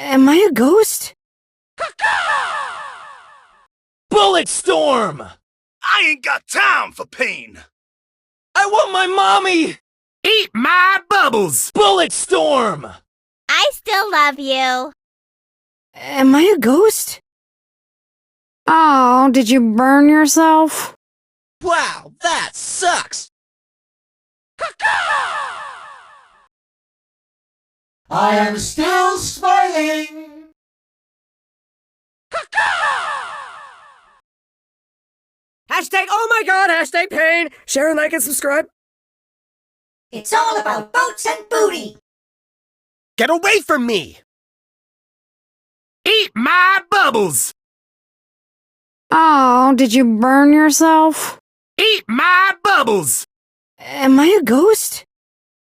Am I a ghost? Bullet storm! I ain't got time for pain. I want my mommy! Eat my bubbles! Bullet storm! I still love you. Am I a ghost? Oh, did you burn yourself? Wow, that sucks! I am still smiling. Hashtag oh my god, hashtag pain. Share and like and subscribe. It's all about boats and booty. Get away from me! Eat my bubbles! Oh, did you burn yourself? Eat my bubbles! Am I a ghost?